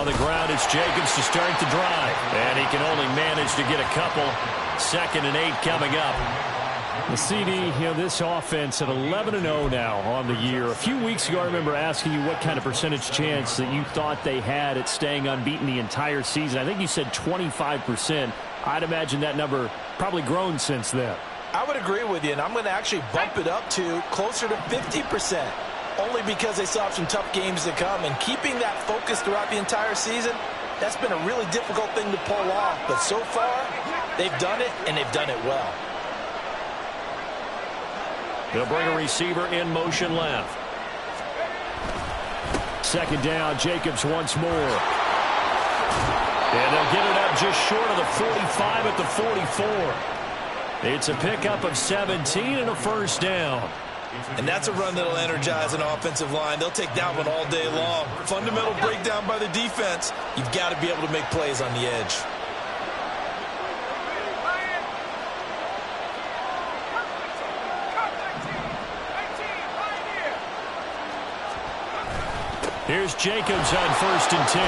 On the ground, it's Jacobs to start the drive. And he can only manage to get a couple. 2nd and 8 coming up. The CD, this offense at 11-0 now on the year. A few weeks ago, I remember asking you what kind of percentage chance that you thought they had at staying unbeaten the entire season. I think you said 25%. I'd imagine that number probably grown since then. I would agree with you, and I'm going to actually bump it up to closer to 50%. Only because they still have some tough games to come. And keeping that focus throughout the entire season, that's been a really difficult thing to pull off. But so far, they've done it, and they've done it well. They'll bring a receiver in motion left. 2nd down, Jacobs once more. And they'll get it up just short of the 45 at the 44. It's a pickup of 17 and a 1st down. And that's a run that'll energize an offensive line. They'll take that one all day long. Fundamental breakdown by the defense. You've got to be able to make plays on the edge. Here's Jacobs on 1st and 10.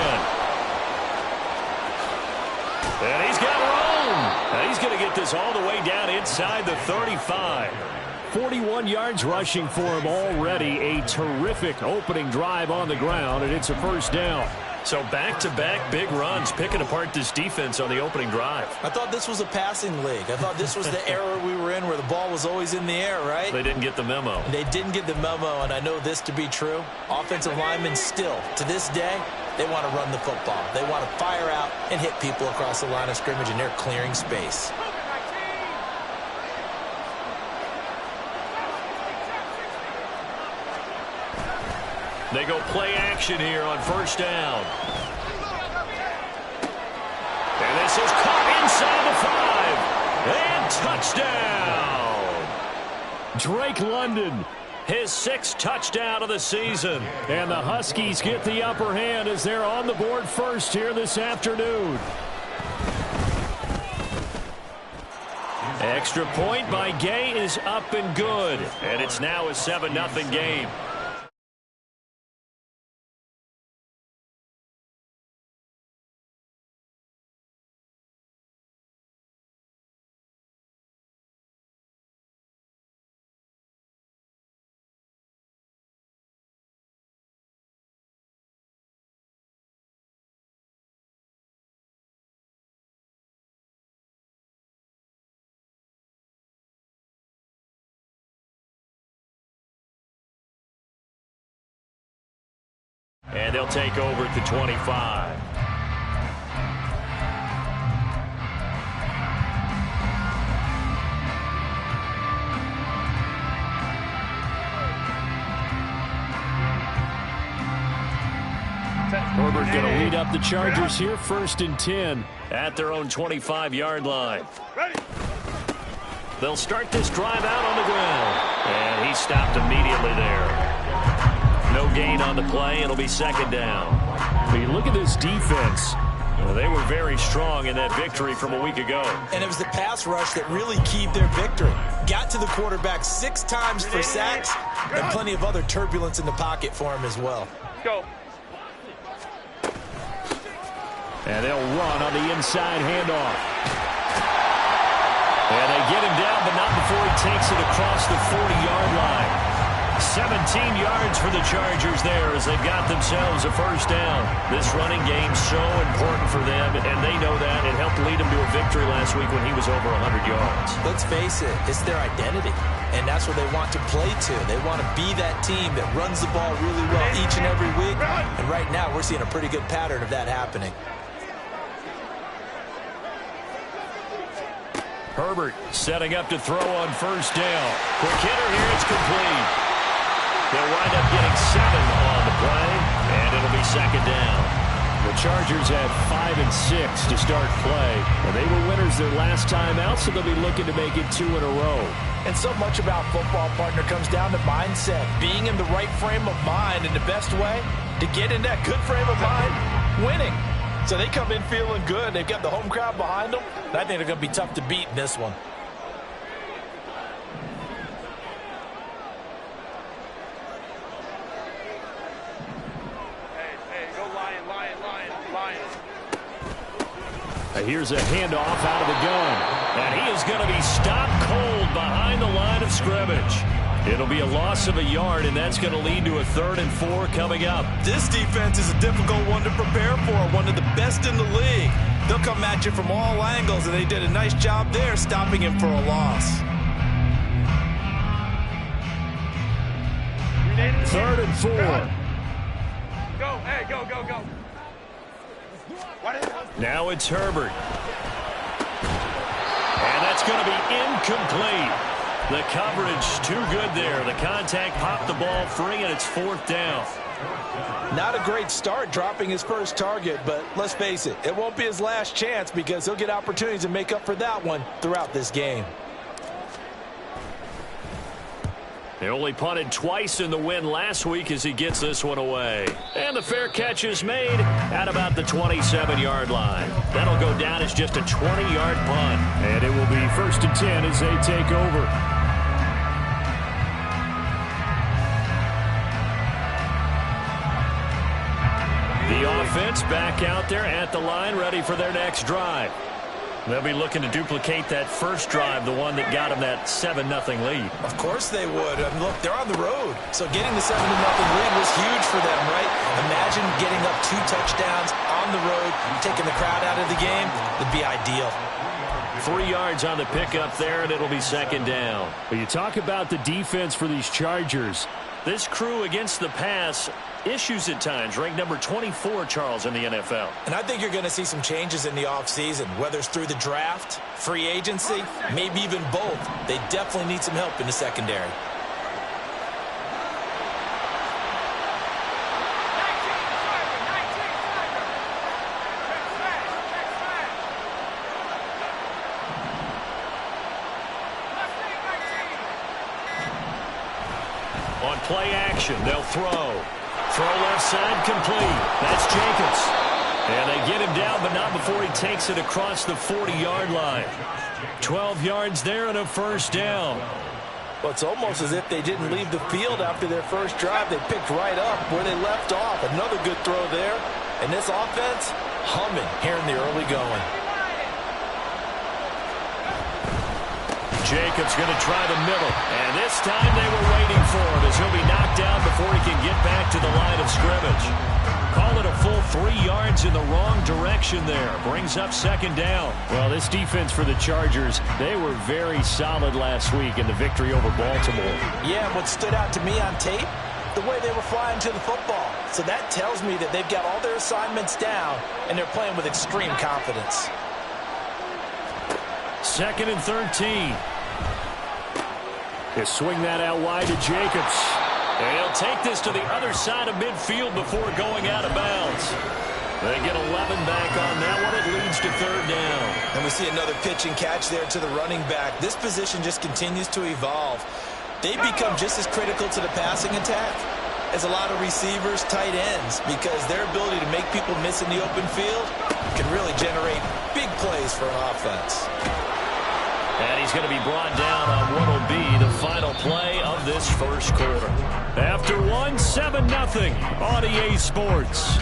And he's got room. He's going to get this all the way down inside the 35. 41 yards rushing for him already. A terrific opening drive on the ground, and it's a 1st down. So back-to-back big runs, picking apart this defense on the opening drive. I thought this was a passing league. I thought this was the era we were in where the ball was always in the air, right? They didn't get the memo. They didn't get the memo, and I know this to be true. Offensive linemen still, to this day, they want to run the football. They want to fire out and hit people across the line of scrimmage, and they're clearing space. They go play action here on 1st down. And this is caught inside the 5. And touchdown. Drake London, his 6th touchdown of the season. And the Huskies get the upper hand as they're on the board first here this afternoon. Extra point by Gay is up and good. And it's now a 7-0 game. And they'll take over at the 25. Herbert going to lead up the Chargers here, 1st and 10. At their own 25-yard line. They'll start this drive out on the ground. And he stopped immediately there. No gain on the play. It'll be 2nd down. But you look at this defense. Well, they were very strong in that victory from a week ago. And it was the pass rush that really keyed their victory. Got to the quarterback 6 times for sacks and plenty of other turbulence in the pocket for him as well. Go. And they'll run on the inside handoff. And they get him down, but not before he takes it across the 40-yard line. 17 yards for the Chargers there as they've got themselves a 1st down. This running game's so important for them, and they know that. It helped lead them to a victory last week when he was over 100 yards. Let's face it, it's their identity, and that's what they want to play to. They want to be that team that runs the ball really well each and every week, and right now we're seeing a pretty good pattern of that happening. Herbert setting up to throw on 1st down. Quick hitter here, it's complete. They'll wind up getting 7 on the play, and it'll be 2nd down. The Chargers had 5 and 6 to start play. And they were winners their last time out, so they'll be looking to make it 2 in a row. And so much about football, partner, comes down to mindset. Being in the right frame of mind, and the best way to get in that good frame of mind, winning. So they come in feeling good. They've got the home crowd behind them. And I think they're going to be tough to beat in this one. Hey, go Lion. Here's a handoff out of the gun. And he is going to be stopped cold behind the line of scrimmage. It'll be a loss of a yard, and that's going to lead to a 3rd and 4 coming up. This defense is a difficult one to prepare for, one of the best in the league. They'll come at you from all angles, and they did a nice job there stopping him for a loss. 3rd and 4. Go, hey, go. Now it's Herbert. And that's going to be incomplete. The coverage too good there. The contact popped the ball free, and it's 4th down. Not a great start dropping his first target, but let's face it, it won't be his last chance because he'll get opportunities to make up for that one throughout this game. They only punted twice in the win last week as he gets this one away. And the fair catch is made at about the 27-yard line. That'll go down as just a 20-yard punt. And it will be 1st and 10 as they take over. The offense back out there at the line, ready for their next drive. They'll be looking to duplicate that first drive, the one that got them that 7-0 lead. Of course they would. I mean, look, they're on the road. So getting the 7-0 lead was huge for them, right? Imagine getting up 2 touchdowns on the road, taking the crowd out of the game. It'd be ideal. 3 yards on the pickup there, and it'll be 2nd down. But you talk about the defense for these Chargers. This crew against the pass, issues at times, ranked number 24, Charles, in the NFL. And I think you're going to see some changes in the offseason, whether it's through the draft, free agency, maybe even both. They definitely need some help in the secondary. On play action, they'll throw. Throw left side complete. That's Jacobs. And they get him down, but not before he takes it across the 40-yard line. 12 yards there and a 1st down. Well, it's almost as if they didn't leave the field after their first drive. They picked right up where they left off. Another good throw there. And this offense, humming here in the early going. Jacobs going to try the middle. And this time they were waiting for him as he'll be knocked down before he can get back to the line of scrimmage. Call it a full 3 yards in the wrong direction there. Brings up 2nd down. Well, this defense for the Chargers, they were very solid last week in the victory over Baltimore. Yeah, what stood out to me on tape, the way they were flying to the football. So that tells me that they've got all their assignments down, and they're playing with extreme confidence. 2nd and 13. They swing that out wide to Jacobs. And he'll take this to the other side of midfield before going out of bounds. They get 11 back on that one. It leads to 3rd down. And we see another pitch and catch there to the running back. This position just continues to evolve. They become just as critical to the passing attack as a lot of receivers, tight ends, because their ability to make people miss in the open field can really generate big plays for an offense. And he's going to be brought down on what will be the final play of this first quarter. After 7-0 on EA Sports.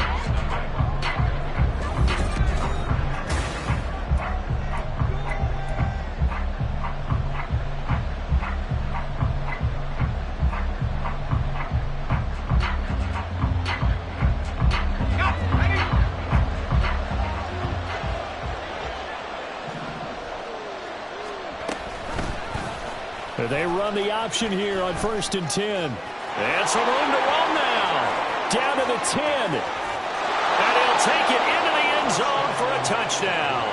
They run the option here on 1st and 10. And some room to run now. Down to the 10. And he'll take it into the end zone for a touchdown.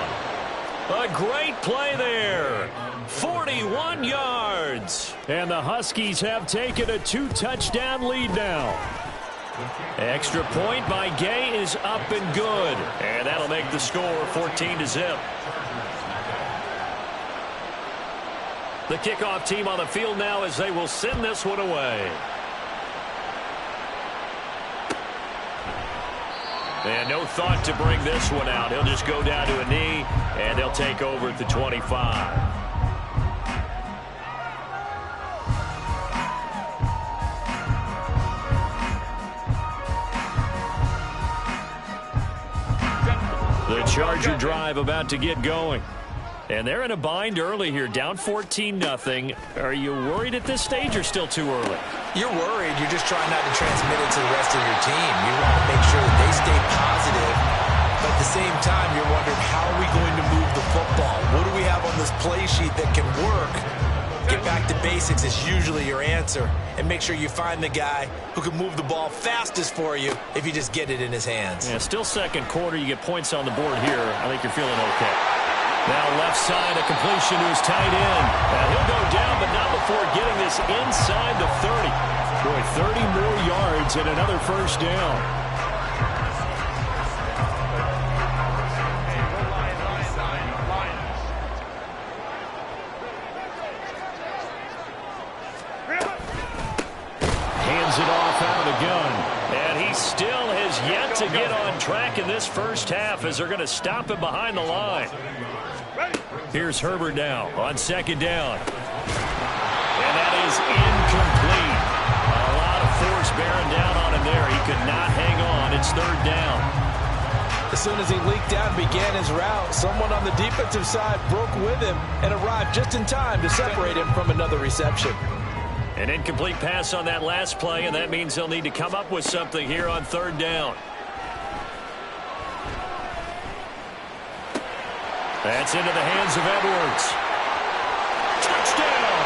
A great play there. 41 yards. And the Huskies have taken a 2-touchdown lead now. Extra point by Gay is up and good. And that'll make the score 14-0. The kickoff team on the field now as they will send this one away. And no thought to bring this one out. He'll just go down to a knee, and they'll take over at the 25. The Charger drive about to get going. And they're in a bind early here, down 14-0. Are you worried at this stage or still too early? You're worried. You're just trying not to transmit it to the rest of your team. You want to make sure that they stay positive. But at the same time, you're wondering, how are we going to move the football? What do we have on this play sheet that can work? Get back to basics is usually your answer. And make sure you find the guy who can move the ball fastest for you if you just get it in his hands. Yeah, still second quarter. You get points on the board here. I think you're feeling okay. Now left side, a completion to his tight end. He'll go down, but not before getting this inside the 30. Boy, 30 more yards and another first down. Hands it off out of the gun. And he still has yet to get on track in this first half as they're going to stop him behind the line. Here's Herbert now on second down. And that is incomplete. A lot of force bearing down on him there. He could not hang on. It's third down. As soon as he leaked out and began his route, someone on the defensive side broke with him and arrived just in time to separate him from another reception. An incomplete pass on that last play, and that means they'll need to come up with something here on third down. That's into the hands of Edwards. Touchdown!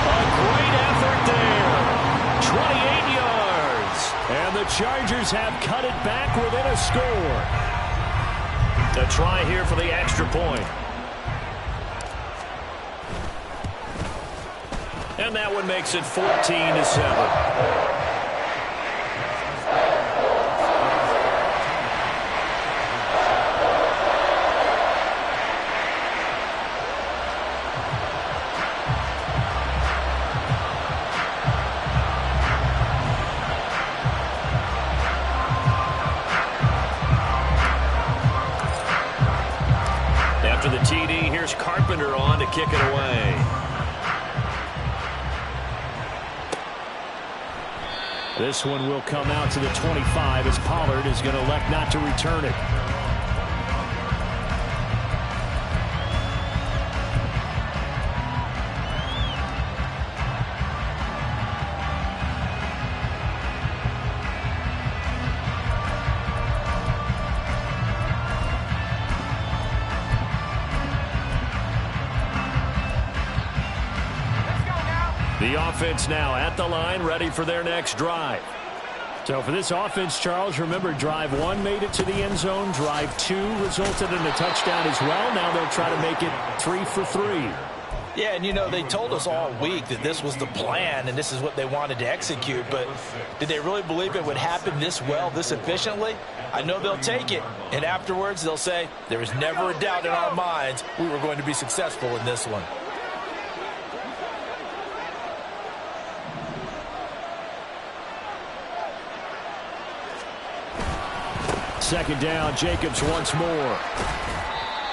A great effort there. 28 yards. And the Chargers have cut it back within a score. A try here for the extra point. And that one makes it 14-7. After the TD, here's Carpenter on to kick it away. This one will come out to the 25 as Pollard is going to elect not to return it. The offense now at the line, ready for their next drive. So for this offense, Charles, remember, drive one made it to the end zone. Drive two resulted in a touchdown as well. Now they'll try to make it 3 for 3. Yeah, and you know, they told us all week that this was the plan and this is what they wanted to execute, but did they really believe it would happen this well, this efficiently? I know they'll take it, and afterwards they'll say, there was never a doubt in our minds we were going to be successful in this one. Second down, Jacobs once more.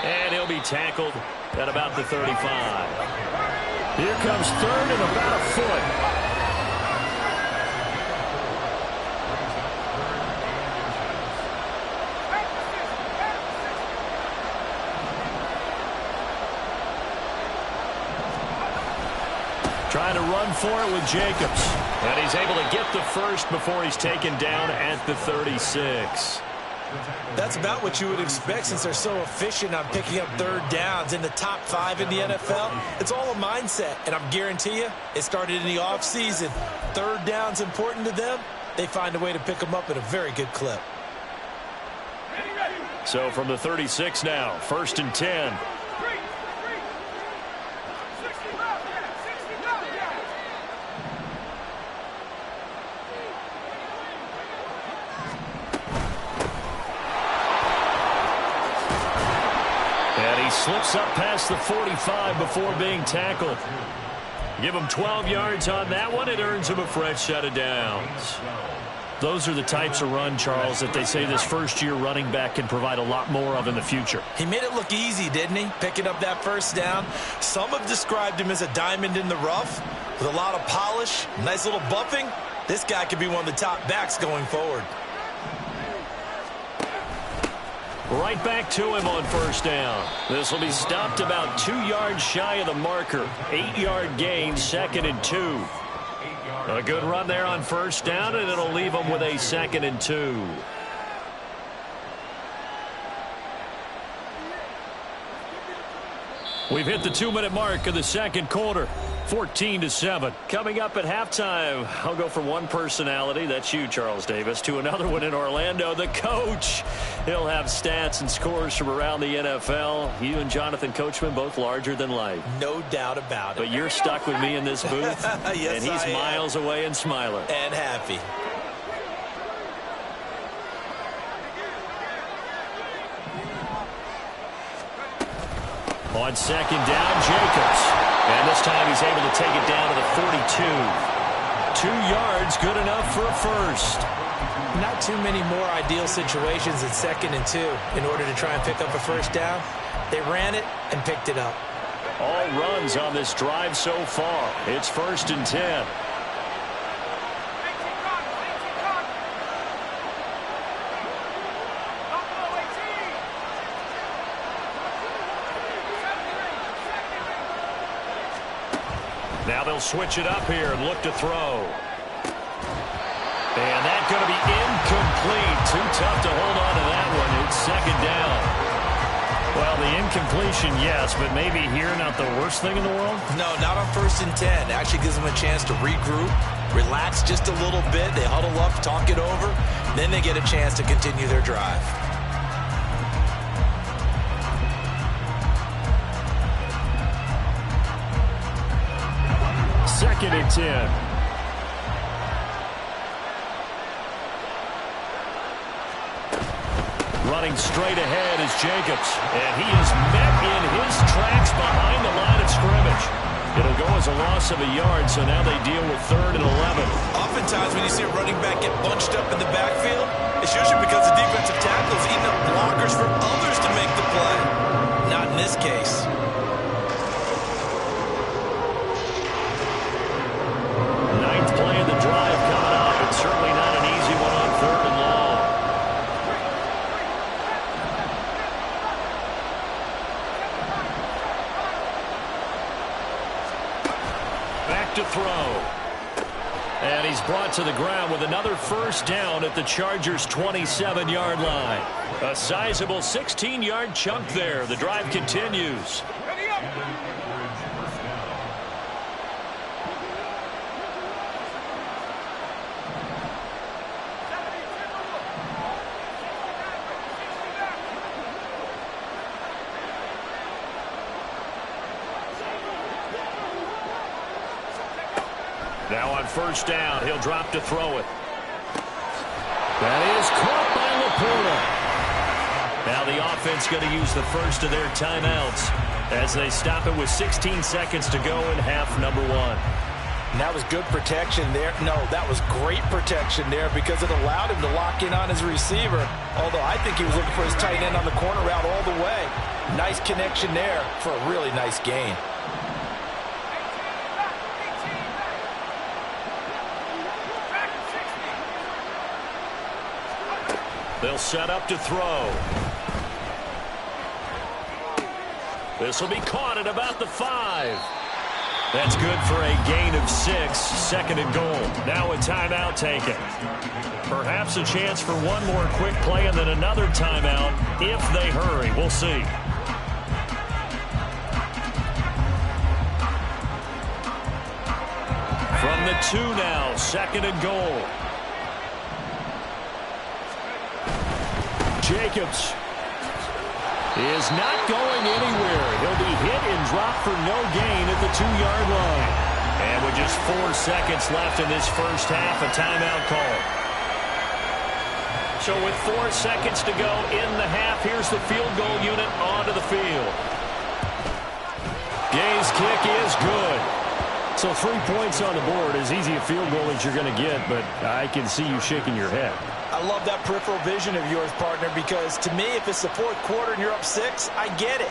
And he'll be tackled at about the 35. Here comes third and about a foot. Trying to run for it with Jacobs. And he's able to get the first before he's taken down at the 36. That's about what you would expect since they're so efficient on picking up third downs in the top 5 in the NFL. It's all a mindset, and I'm guarantee you it started in the offseason. Third down's important to them. They find a way to pick them up at a very good clip. So from the 36 now, 1st and 10. Slips up past the 45 before being tackled. Give him 12 yards on that one. It earns him a fresh set of downs. Those are the types of run, Charles, that they say this first-year running back can provide a lot more of in the future. He made it look easy, didn't he? Picking up that first down. Some have described him as a diamond in the rough with a lot of polish, nice little bumping. This guy could be one of the top backs going forward. Right back to him on first down. This will be stopped about 2 yards shy of the marker. 8-yard gain, 2nd and 2. A good run there on first down, and it'll leave them with a 2nd and 2. We've hit the 2-minute mark of the second quarter. 14-7. Coming up at halftime, I'll go from one personality, that's you, Charles Davis, to another one in Orlando, the coach. He'll have stats and scores from around the NFL. You and Jonathan Coachman both larger than life. No doubt about it. But you're stuck with me in this booth, yes, and he's miles away and smiling. And happy. On second down, Jacobs. And this time he's able to take it down to the 42. 2 yards, good enough for a first. Not too many more ideal situations at 2nd and 2 in order to try and pick up a first down. They ran it and picked it up. All runs on this drive so far. It's 1st and 10. Now they'll switch it up here and look to throw. And that's going to be incomplete. Too tough to hold on to that one. It's 2nd down. Well, the incompletion, yes, but maybe here not the worst thing in the world? No, not on 1st and 10. It actually gives them a chance to regroup, relax just a little bit. They huddle up, talk it over. Then they get a chance to continue their drive. 2nd and 10. Running straight ahead is Jacobs. And he is met in his tracks behind the line of scrimmage. It'll go as a loss of a yard, so now they deal with 3rd and 11. Oftentimes when you see a running back get bunched up in the backfield, it's usually because the defensive tackle is eating up blockers for others to make the play. Not in this case. Play of the drive coming up. It's certainly not an easy one on 3rd and long. Back to throw. And he's brought to the ground with another first down at the Chargers' 27-yard line. A sizable 16-yard chunk there. The drive continues. Now on first down, he'll drop to throw it. That is caught by Laporta. Now the offense going to use the first of their timeouts as they stop it with 16 seconds to go in half number 1. And that was good protection there. No, that was great protection there because it allowed him to lock in on his receiver. Although I think he was looking for his tight end on the corner route all the way. Nice connection there for a really nice gain. They'll set up to throw. This will be caught at about the 5. That's good for a gain of 6. 2nd and goal. Now a timeout taken. Perhaps a chance for one more quick play and then another timeout if they hurry. We'll see. From the 2 now. 2nd and goal. Jacobs is not going anywhere. He'll be hit and dropped for no gain at the 2-yard line. And with just 4 seconds left in this first half, a timeout call. So with 4 seconds to go in the half, here's the field goal unit onto the field. Gay's kick is good. So 3 points on the board, as easy a field goal as you're going to get, but I can see you shaking your head. I love that peripheral vision of yours, partner, because to me, if it's the 4th quarter and you're up 6, I get it.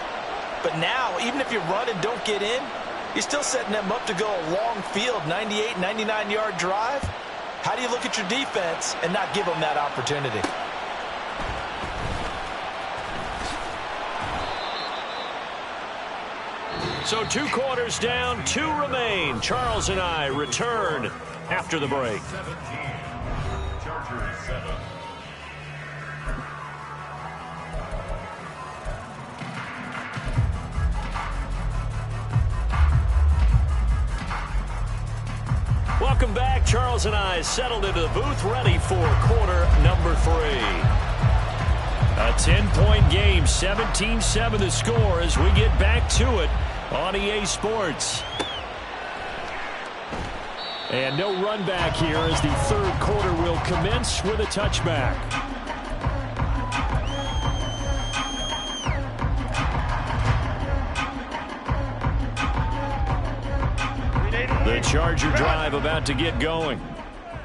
But now, even if you run and don't get in, you're still setting them up to go a long field, 98, 99-yard drive. How do you look at your defense and not give them that opportunity? So 2 quarters down, 2 remain. Charles and I return after the break. Welcome back. Charles and I settled into the booth, ready for quarter number 3. A 10-point game, 17-7 the score as we get back to it on EA Sports. And no run back here as the third quarter will commence with a touchback. The Charger drive about to get going.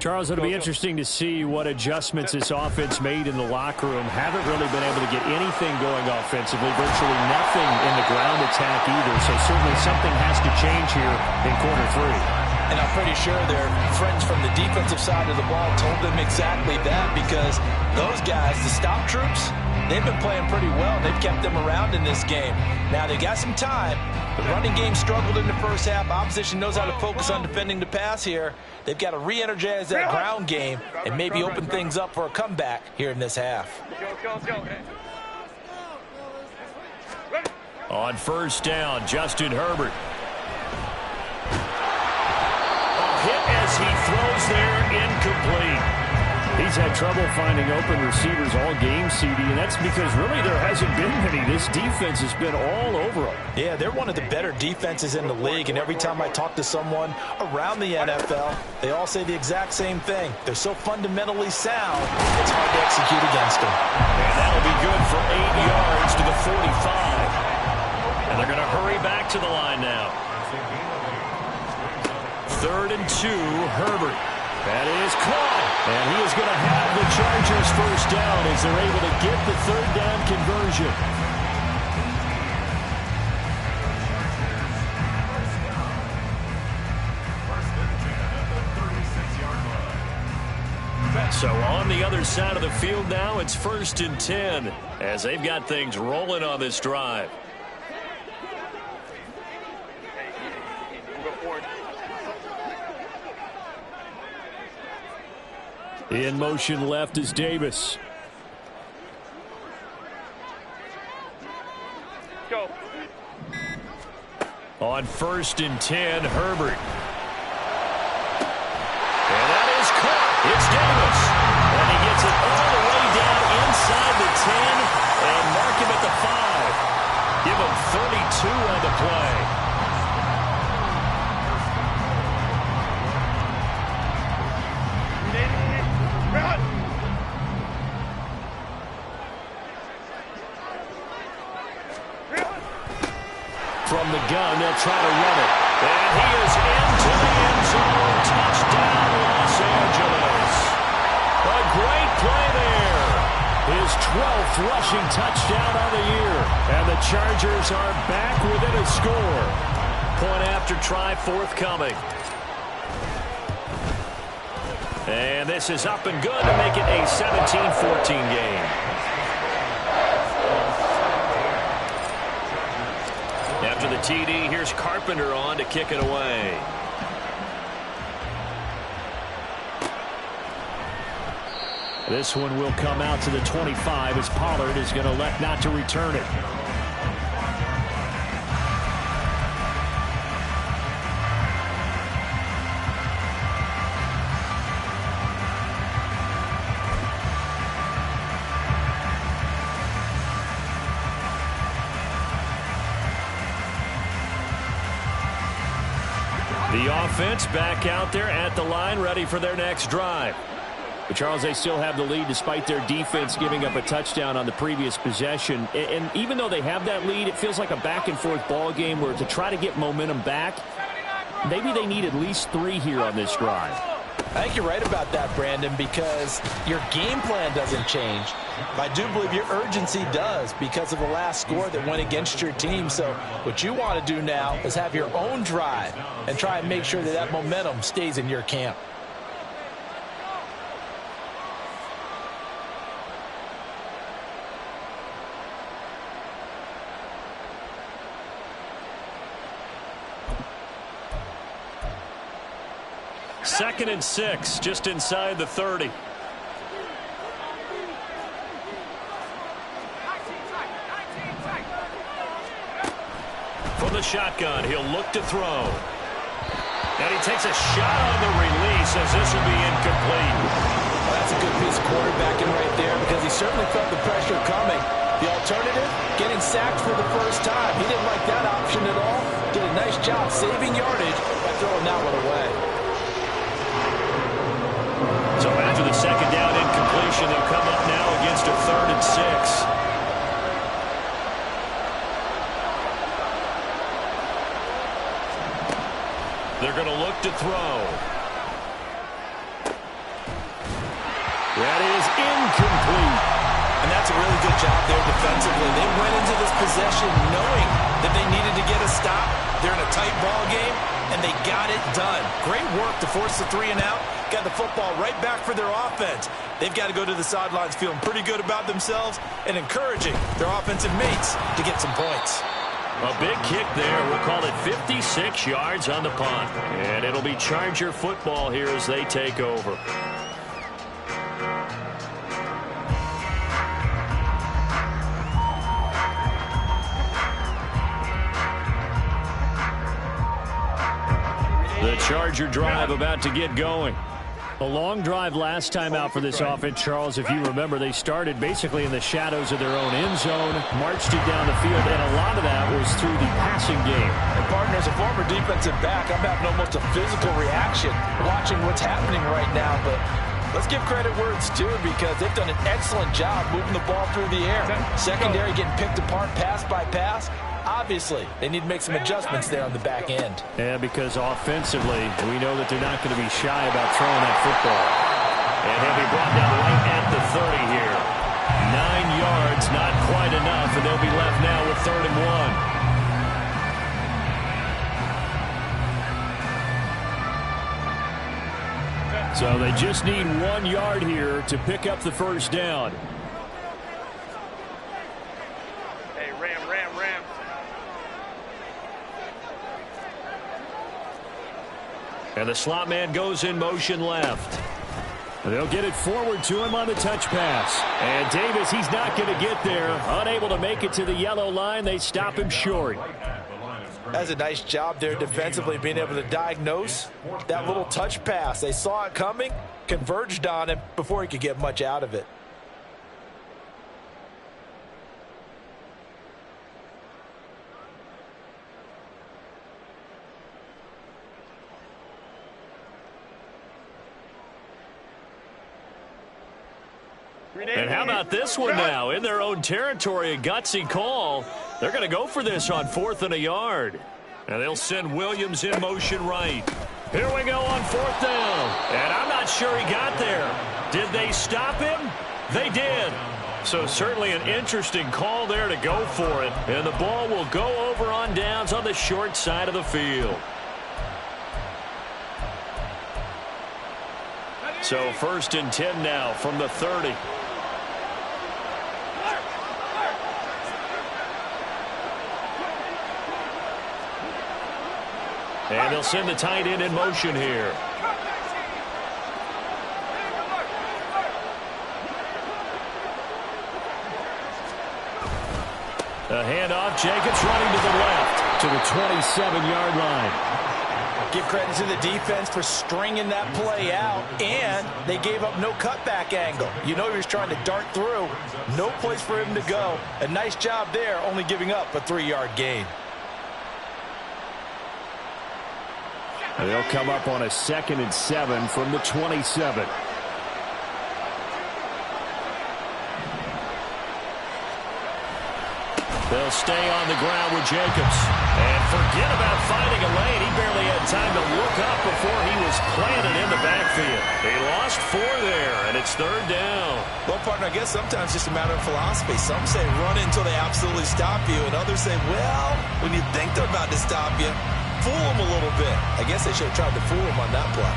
Charles, it'll be interesting to see what adjustments this offense made in the locker room. Haven't really been able to get anything going offensively, virtually nothing in the ground attack either. So certainly something has to change here in quarter 3. And I'm pretty sure their friends from the defensive side of the ball told them exactly that, because those guys, the stop troops, they've been playing pretty well. They've kept them around in this game. Now, they got some time. The running game struggled in the first half. Opposition knows how to focus on defending the pass here. They've got to re-energize that ground game and maybe open things up for a comeback here in this half. Let's go. On first down, Justin Herbert. Hit as he throws there, incomplete. He's had trouble finding open receivers all game, CD, and that's because really there hasn't been many. This defense has been all over them. Yeah, they're one of the better defenses in the league, and every time I talk to someone around the NFL, they all say the exact same thing. They're so fundamentally sound, it's hard to execute against them. And that'll be good for 8 yards to the 45. And they're going to hurry back to the line now. 3rd and 2, Herbert. That is caught. And he is going to have the Chargers first down as they're able to get the 3rd down conversion. So on the other side of the field now, it's 1st and 10 as they've got things rolling on this drive. In motion left is Davis. Go. On 1st and 10, Herbert. And that is caught. It's Davis. And he gets it all the way down inside the 10 and mark him at the 5. Give him 32 on the play. From the gun, they'll try to run it. And he is into the end zone. Touchdown, Los Angeles. A great play there. His 12th rushing touchdown on the year. And the Chargers are back within a score. Point after try forthcoming. And this is up and good to make it a 17-14 game. After the TD, here's Carpenter on to kick it away. This one will come out to the 25 as Pollard is going to elect not to return it. The offense back out there at the line, ready for their next drive. But Charles, they still have the lead despite their defense giving up a touchdown on the previous possession. And even though they have that lead, it feels like a back-and-forth ball game where to try to get momentum back, maybe they need at least 3 here on this drive. I think you're right about that, Brandon, because your game plan doesn't change. I do believe your urgency does because of the last score that went against your team. So what you want to do now is have your own drive and try and make sure that that momentum stays in your camp. 2nd and 6, just inside the 30. From the shotgun, he'll look to throw. And he takes a shot on the release as this will be incomplete. Well, that's a good piece of quarterbacking right there because he certainly felt the pressure coming. The alternative, getting sacked for the first time. He didn't like that option at all. Did a nice job saving yardage by throwing that one away. So after the 2nd down incompletion, they'll come up now against a 3rd and 6. They're going to look to throw. That is incomplete. And that's a really good job there defensively. They went into this possession knowing that they needed to get a stop. They're in a tight ball game, and they got it done. Great work to force the 3 and out. Got the football right back for their offense. They've got to go to the sidelines feeling pretty good about themselves and encouraging their offensive mates to get some points. A big kick there. We'll call it 56 yards on the punt. And it'll be Charger football here as they take over. The Charger drive about to get going. A long drive last time out for this offense, Charles. If you remember, they started basically in the shadows of their own end zone, marched it down the field, and a lot of that was through the passing game. And partner, as a former defensive back, I'm having almost a physical reaction watching what's happening right now. But let's give credit where it's due because they've done an excellent job moving the ball through the air. Secondary getting picked apart pass by pass. Obviously, they need to make some adjustments there on the back end. Yeah, because offensively, we know that they're not going to be shy about throwing that football. And he'll be brought down right at the 30 here. 9 yards, not quite enough, and they'll be left now with 3rd and 1. So they just need 1 yard here to pick up the first down. Hey, Ram. And the slot man goes in motion left. They'll get it forward to him on the touch pass. And Davis, he's not going to get there. Unable to make it to the yellow line. They stop him short. That's a nice job there defensively, being able to diagnose that little touch pass. They saw it coming, converged on him before he could get much out of it. And how about this one now? In their own territory, a gutsy call. They're going to go for this on 4th and a yard. And they'll send Williams in motion right. Here we go on 4th down. And I'm not sure he got there. Did they stop him? They did. So certainly an interesting call there to go for it. And the ball will go over on downs on the short side of the field. So 1st and 10 now from the 30. And they'll send the tight end in motion here. A handoff. Jacobs running to the left to the 27-yard line. Give credit to the defense for stringing that play out, and they gave up no cutback angle. You know he was trying to dart through. No place for him to go. A nice job there, only giving up a 3-yard gain. They'll come up on a 2nd and 7 from the 27. They'll stay on the ground with Jacobs. And forget about finding a lane. He barely had time to look up before he was planted in the backfield. He lost 4 there, and it's 3rd down. Well, partner, I guess sometimes it's just a matter of philosophy. Some say run until they absolutely stop you, and others say, well, when you think they're about to stop you, fool them a little bit. I guess they should have tried to fool them on that play.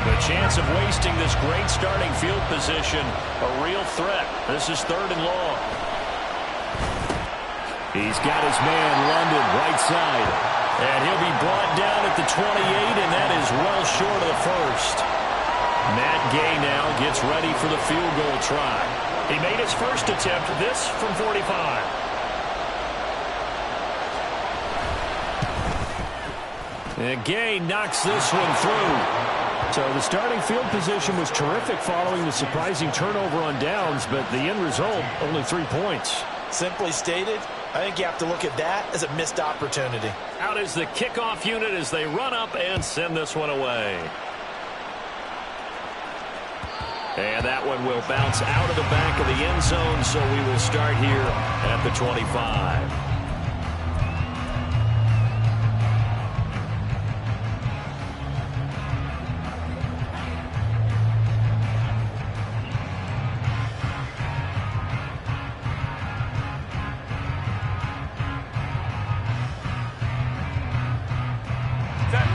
The chance of wasting this great starting field position, a real threat. This is 3rd and long. He's got his man, London, right side. And he'll be brought down at the 28, and that is well short of the first. Matt Gay now gets ready for the field goal try. He made his first attempt, this from 45. And Gay knocks this one through. So the starting field position was terrific following the surprising turnover on downs, but the end result, only 3 points. Simply stated, I think you have to look at that as a missed opportunity. Out is the kickoff unit as they run up and send this one away. And that one will bounce out of the back of the end zone, so we will start here at the 25.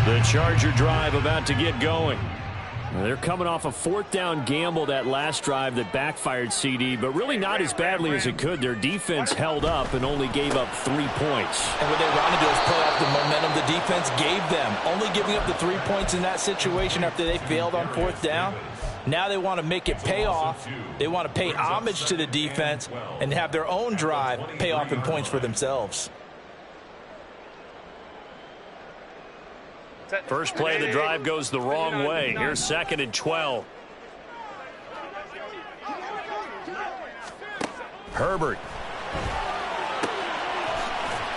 The Charger drive about to get going. They're coming off a 4th down gamble that last drive that backfired, CD, but really not as badly as it could. Their defense held up and only gave up 3 points. And what they wanted to do is play off the momentum the defense gave them. Only giving up the 3 points in that situation after they failed on 4th down. Now they want to make it pay off. They want to pay homage to the defense and have their own drive pay off in points for themselves. First play of the drive goes the wrong way. Here's 2nd and 12. Herbert.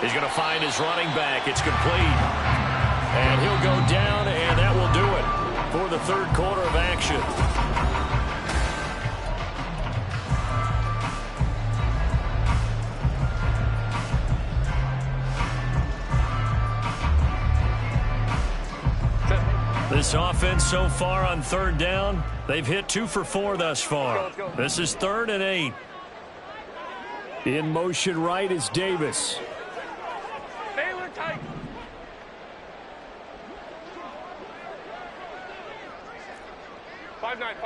He's going to find his running back. It's complete. And he'll go down, and that will do it for the 3rd quarter of action. This offense so far on 3rd down, they've hit 2 for 4 thus far. This is 3rd and 8. In motion right is Davis. Baylor tight. Five nine.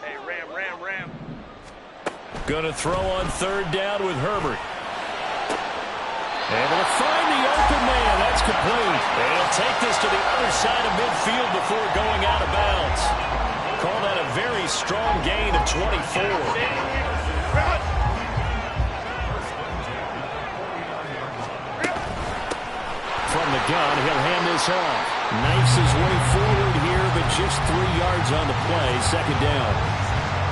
Hey, Ram. Going to throw on 3rd down with Herbert. And they'll find the open man. That's complete. And he'll take this to the other side of midfield before going out of bounds. Call that a very strong gain of 24. From the gun, he'll hand this off. Knifes his way forward here, but just 3 yards on the play. 2nd down.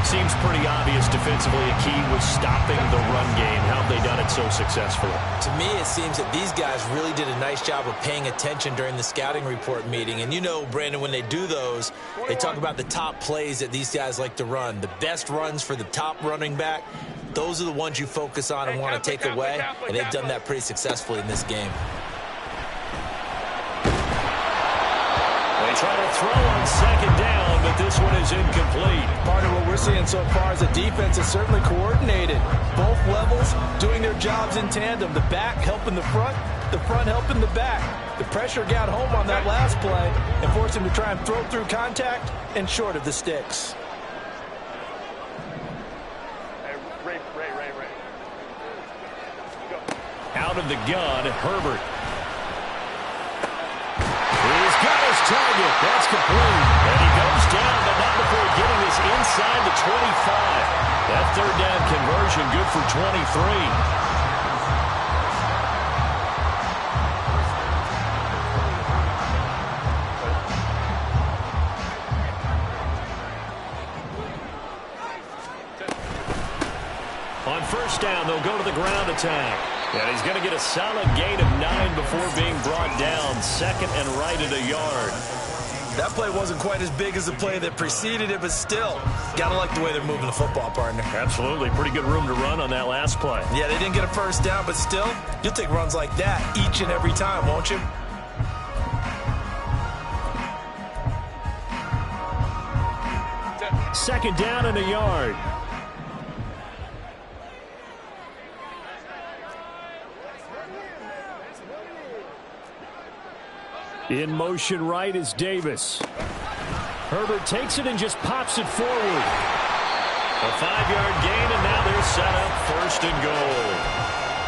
Seems pretty obvious defensively a key was stopping the run game. How have they done it so successfully? To me, it seems that these guys really did a nice job of paying attention during the scouting report meeting. And you know, Brandon, when they do those, they talk about the top plays that these guys like to run. The best runs for the top running back, those are the ones you focus on and want to take away. And they've done that pretty successfully in this game. They try to throw on 2nd down, but this one is incomplete. Part of what we're seeing so far is the defense is certainly coordinated. Both levels doing their jobs in tandem. The back helping the front helping the back. The pressure got home on that last play and forced him to try and throw through contact and short of the sticks. Hey, Ray. Go. Out of the gun, Herbert. He's got his target. That's complete. And he goes down, but not before getting this inside the 25. That 3rd down conversion good for 23. On 1st down, they'll go to the ground attack. And he's going to get a solid gain of 9 before being brought down. 2nd and right at a yard. That play wasn't quite as big as the play that preceded it, but still, gotta like the way they're moving the football, partner. Absolutely. Pretty good room to run on that last play. Yeah, they didn't get a 1st down, but still, you'll take runs like that each and every time, won't you? Second down and a yard. In motion right is Davis. Herbert takes it and just pops it forward. A 5-yard gain, and now they're set up 1st and goal.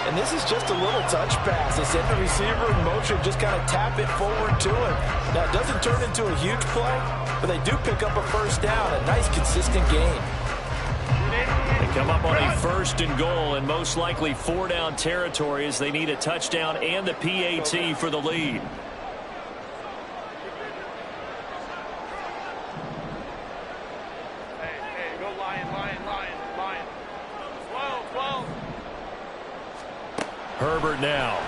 And this is just a little touch pass. They send the receiver in motion, just kind of tap it forward to him. Now, it doesn't turn into a huge play, but they do pick up a 1st down. A nice, consistent gain. They come up on a 1st and goal, and most likely 4-down territory as they need a touchdown and the PAT for the lead. Hey, go Lion. 12. Herbert now.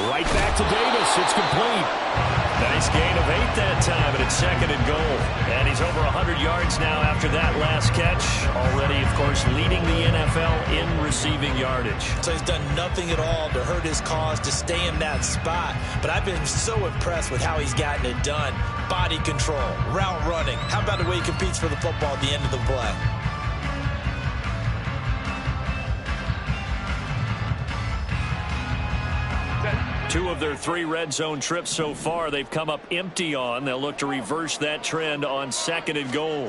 Right back to Davis. It's complete. Nice gain of 8 that time, and it's 2nd and goal. And he's over 100 yards now after that last catch. Already, of course, leading the NFL in receiving yardage. So he's done nothing at all to hurt his cause, to stay in that spot. But I've been so impressed with how he's gotten it done. Body control, route running. How about the way he competes for the football at the end of the play? Two of their 3 red zone trips so far, they've come up empty on. They'll look to reverse that trend on 2nd and goal.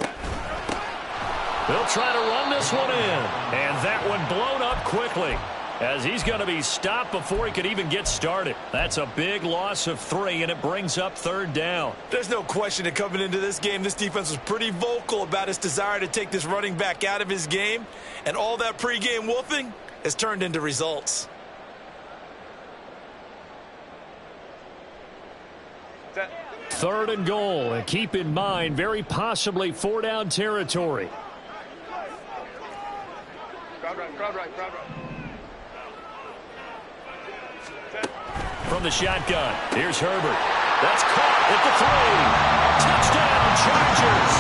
They'll try to run this one in. And that one blown up quickly, as he's going to be stopped before he could even get started. That's a big loss of 3, and it brings up 3rd down. There's no question that coming into this game, this defense was pretty vocal about its desire to take this running back out of his game. And all that pregame wolfing has turned into results. Set. 3rd and goal, and keep in mind, very possibly 4-down territory. Crowd right. Set. From the shotgun, here's Herbert. That's caught at the 3. Touchdown, Chargers.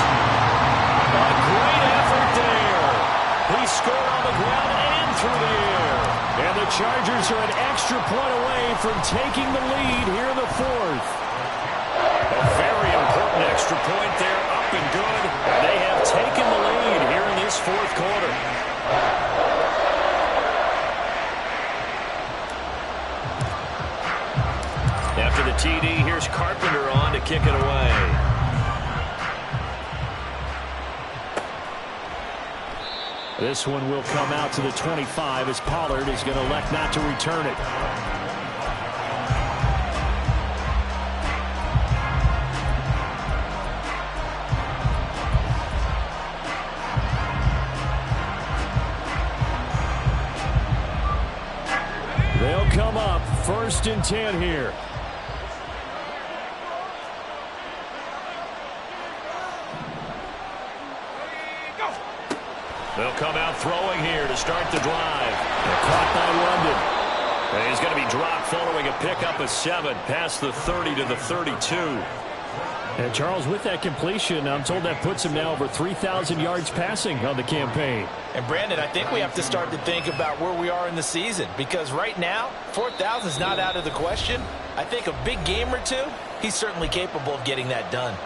A great effort there. He scored on the ground and through the air. And the Chargers are an extra point away from taking the lead here in the 4th. A very important extra point there, up and good. They have taken the lead here in this 4th quarter. After the TD, here's Carpenter on to kick it away. This one will come out to the 25 as Pollard is going to elect not to return it. They'll come up 1st and 10 here. They'll come out throwing here to start the drive. They're caught by London. And he's going to be dropped following a pickup of 7 past the 30 to the 32. And Charles, with that completion, I'm told that puts him now over 3,000 yards passing on the campaign. And Brandon, I think we have to start to think about where we are in the season, because right now 4,000 is not out of the question. I think a big game or 2, he's certainly capable of getting that done.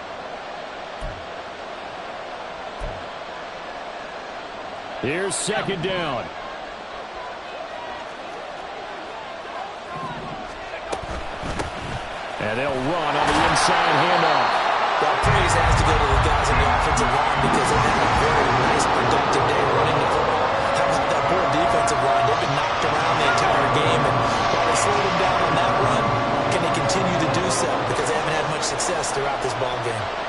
Here's 2nd down. And they'll run on the inside handoff. Well, praise has to go to the guys on the offensive line because they've had a very nice, productive day running the football. How about that poor defensive line? They've been knocked around the entire game, and while they slowed them down on that run, can they continue to do so? Because they haven't had much success throughout this ball game.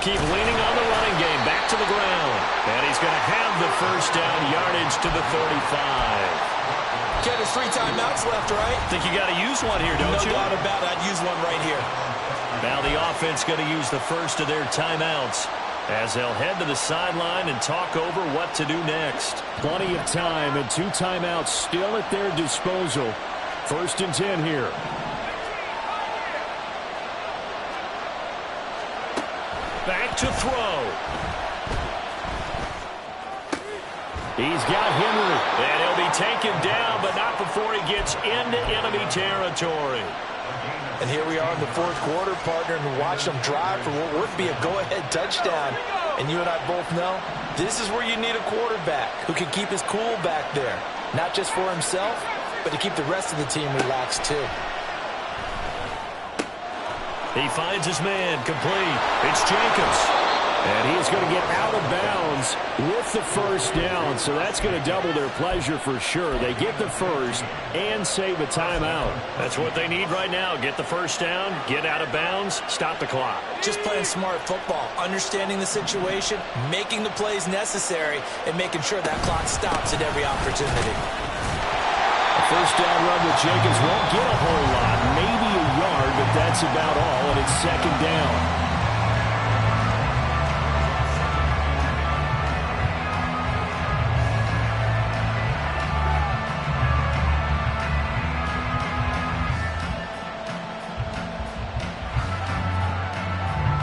Keep leaning on the running game. Back to the ground. And he's going to have the 1st down, yardage to the 35. Ken, there's 3 timeouts left, right? Think you got to use one here, don't you? No doubt about it. I'd use one right here. Now the offense going to use the first of their timeouts as they'll head to the sideline and talk over what to do next. Plenty of time and 2 timeouts still at their disposal. 1st and 10 here. Back to throw. He's got Henry. And he'll be taken down, but not before he gets into enemy territory. And here we are in the fourth quarter, partner, and watch them drive for what would be a go-ahead touchdown. And you and I both know this is where you need a quarterback who can keep his cool back there. Not just for himself, but to keep the rest of the team relaxed too. He finds his man, complete. It's Jacobs. And he's going to get out of bounds with the first down, so that's going to double their pleasure for sure. They get the first and save a timeout. That's what they need right now. Get the first down, get out of bounds, stop the clock. Just playing smart football, understanding the situation, making the plays necessary, and making sure that clock stops at every opportunity. A first down run with Jacobs won't get a whole lot, maybe a yard, but that's about all, and it's second down.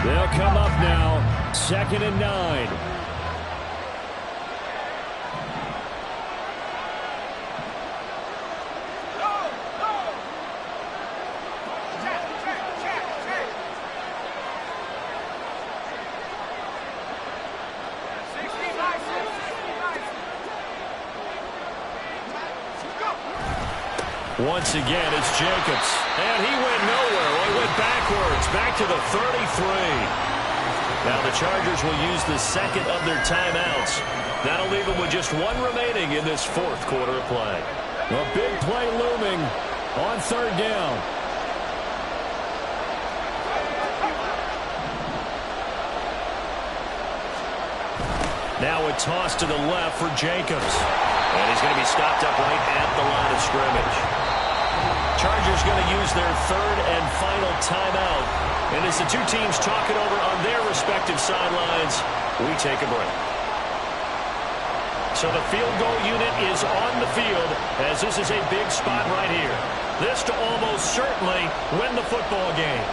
They'll come up now, 2nd and 9. Once again, it's Jacobs. And he went nowhere. Well, he went backwards, back to the 33. Now the Chargers will use the second of their timeouts. That'll leave them with just one remaining in this fourth quarter of play. A big play looming on third down. Now a toss to the left for Jacobs. And he's going to be stopped up right at the line of scrimmage. Chargers going to use their third and final timeout. And as the two teams talk it over on their respective sidelines, we take a break. So the field goal unit is on the field as this is a big spot right here. This to almost certainly win the football game.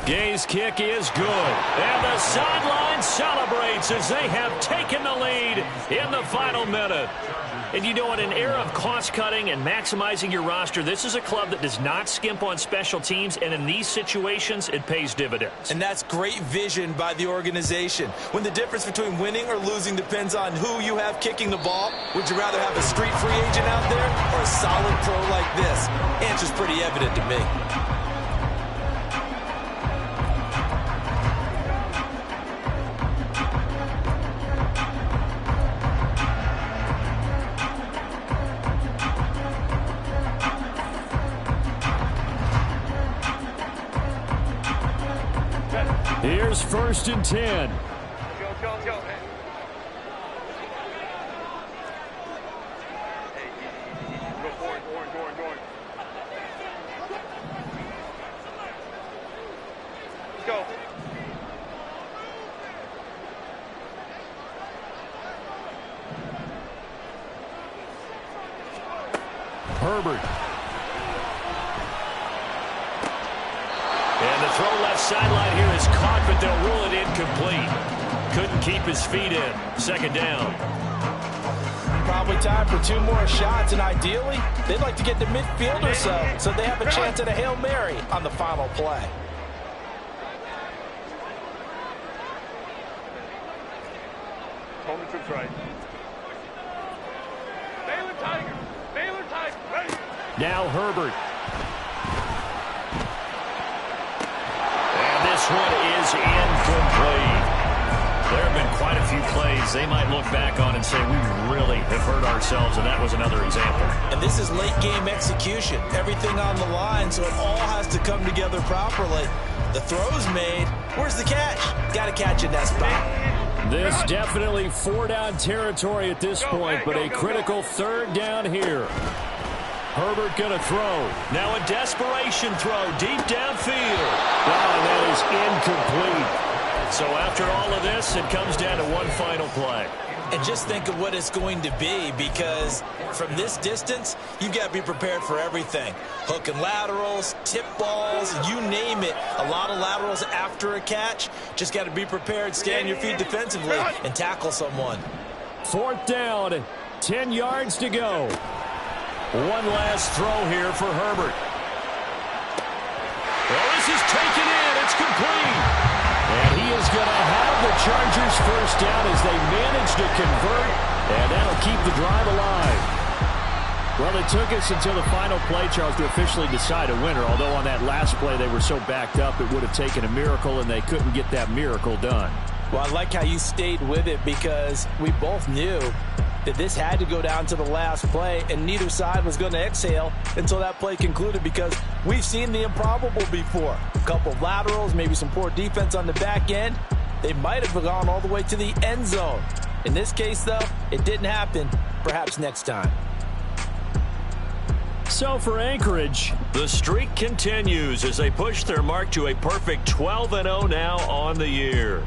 Gay's kick is good. And the sideline celebrates as they have taken the lead in the final minute. And you know, in an era of cost-cutting and maximizing your roster, this is a club that does not skimp on special teams, and in these situations, it pays dividends. And that's great vision by the organization. When the difference between winning or losing depends on who you have kicking the ball, would you rather have a street free agent out there or a solid pro like this? Answer's pretty evident to me. Here's 1st and 10. Let's go. Hey. Hey, go forward. Let's go. Herbert. And the throw left sideline here is caught, but they'll rule it incomplete. Couldn't keep his feet in. 2nd down. Probably time for 2 more shots, and ideally, they'd like to get to midfield or so they have a chance at a Hail Mary on the final play. Hold the troops right. Baylor Tiger, ready. Now Herbert. This one is incomplete. There have been quite a few plays they might look back on and say, we really have hurt ourselves, and that was another example. And this is late-game execution. Everything on the line, so it all has to come together properly. The throw's made. Where's the catch? Got to catch in that spot. This definitely 4-down territory at this point, but a critical 3rd down here. Herbert going to throw. Now a desperation throw deep downfield. Oh, that is incomplete. So after all of this, it comes down to one final play. And just think of what it's going to be, because from this distance, you've got to be prepared for everything. Hook and laterals, tip balls, you name it. A lot of laterals after a catch. Just got to be prepared, stay on your feet defensively, and tackle someone. 4th down, 10 yards to go. One last throw here for Herbert. Well, this is taken in. It's complete. And he is going to have the Chargers first down as they manage to convert, and that'll keep the drive alive. Well, it took us until the final play, Charles, to officially decide a winner, although on that last play they were so backed up it would have taken a miracle, and they couldn't get that miracle done. Well, I like how you stayed with it because we both knew that this had to go down to the last play, and neither side was going to exhale until that play concluded because we've seen the improbable before. A couple of laterals, maybe some poor defense on the back end. They might have gone all the way to the end zone. In this case, though, it didn't happen. Perhaps next time. So for Anchorage, the streak continues as they push their mark to a perfect 12-0 now on the year.